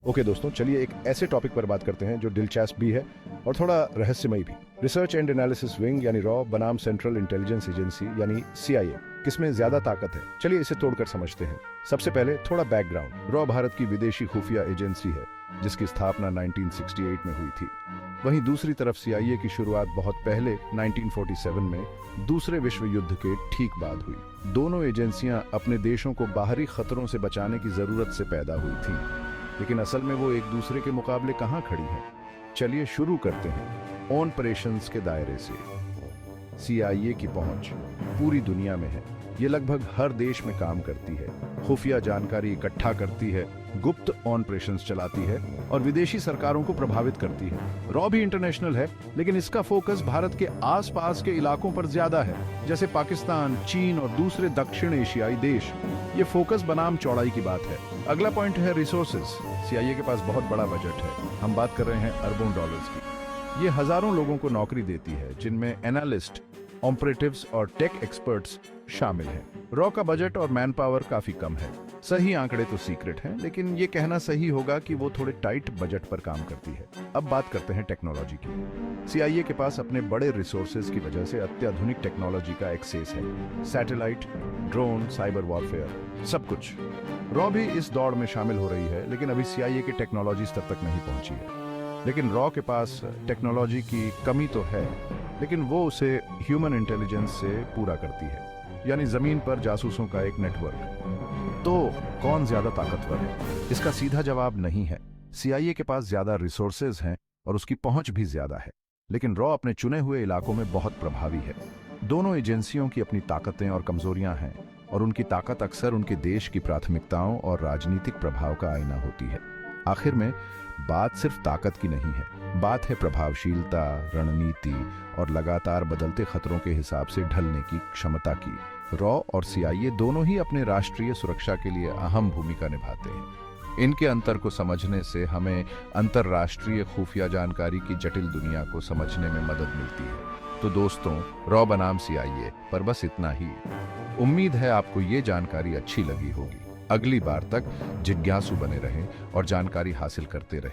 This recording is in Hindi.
ओके दोस्तों, चलिए एक ऐसे टॉपिक पर बात करते हैं जो दिलचस्प भी है और थोड़ा रहस्यमय भी। रिसर्च एंड एनालिसिस विंग यानी रॉ बनाम सेंट्रल इंटेलिजेंस एजेंसी यानी सीआईए, किसमें ज्यादा ताकत है? चलिए इसे तोड़कर समझते हैं। सबसे पहले थोड़ा बैकग्राउंड। रॉ भारत की विदेशी खुफिया एजेंसी है जिसकी स्थापना 1968 में हुई थी। वहीं दूसरी तरफ सीआईए की शुरुआत बहुत पहले 1947 में दूसरे विश्व युद्ध के ठीक बाद हुई। दोनों एजेंसियां अपने देशों को बाहरी खतरों से बचाने की जरूरत से पैदा हुई थीं। लेकिन असल में वो एक दूसरे के मुकाबले कहां खड़ी हैं? चलिए शुरू करते हैं ऑपरेशंस के दायरे से। सीआईए की पहुंच पूरी दुनिया में है। ये लगभग हर देश में काम करती है, खुफिया जानकारी इकट्ठा करती है, गुप्त ऑपरेशंस चलाती है और विदेशी सरकारों को प्रभावित करती है। रॉ भी इंटरनेशनल है, लेकिन इसका फोकस भारत के आसपास के इलाकों पर ज्यादा है, जैसे पाकिस्तान, चीन और दूसरे दक्षिण एशियाई देश। ये फोकस बनाम चौड़ाई की बात है। अगला पॉइंट है रिसोर्सेज। सीआईए के पास बहुत बड़ा बजट है। हम बात कर रहे हैं अरबों डॉलर्स की। ये हजारों लोगों को नौकरी देती है, जिनमें एनालिस्ट, ऑपरेटिव्स और टेक एक्सपर्ट्स शामिल हैं। रॉ का बजट और मैन पावर काफी कम है। सही आंकड़े तो सीक्रेट हैं, लेकिन ये कहना सही होगा कि वो थोड़े टाइट बजट पर काम करती है। अब बात करते हैं टेक्नोलॉजी की। सीआईए के पास अपने बड़े रिसोर्सेज की वजह से अत्याधुनिक टेक्नोलॉजी का एक्सेस है। सैटेलाइट, ड्रोन, साइबर वॉरफेयर, सब कुछ। रॉ भी इस दौड़ में शामिल हो रही है, लेकिन अभी सीआईए की टेक्नोलॉजी स्तर तक नहीं पहुंची है। लेकिन रॉ के पास टेक्नोलॉजी की कमी तो है, लेकिन वो उसे ह्यूमन इंटेलिजेंस से पूरा करती है, यानी जमीन पर जासूसों का एक नेटवर्क। तो कौन ज्यादा ताकतवर है? इसका सीधा जवाब नहीं है। सीआईए के पास ज्यादा रिसोर्सेज हैं और उसकी पहुंच भी ज्यादा है, लेकिन रॉ अपने चुने हुए इलाकों में बहुत प्रभावी है। दोनों एजेंसियों की अपनी ताकतें और कमजोरियां हैं, और उनकी ताकत अक्सर उनके देश की प्राथमिकताओं और राजनीतिक प्रभाव का आईना होती है। आखिर में बात सिर्फ ताकत की नहीं है, बात है प्रभावशीलता, रणनीति और लगातार बदलते खतरों के हिसाब से ढलने की क्षमता की। रॉ और सीआईए दोनों ही अपने राष्ट्रीय सुरक्षा के लिए अहम भूमिका निभाते हैं। इनके अंतर को समझने से हमें अंतरराष्ट्रीय खुफिया जानकारी की जटिल दुनिया को समझने में मदद मिलती है। तो दोस्तों, रॉ बनाम सीआईए पर बस इतना ही। उम्मीद है आपको ये जानकारी अच्छी लगी होगी। अगली बार तक जिज्ञासु बने रहें और जानकारी हासिल करते रहें।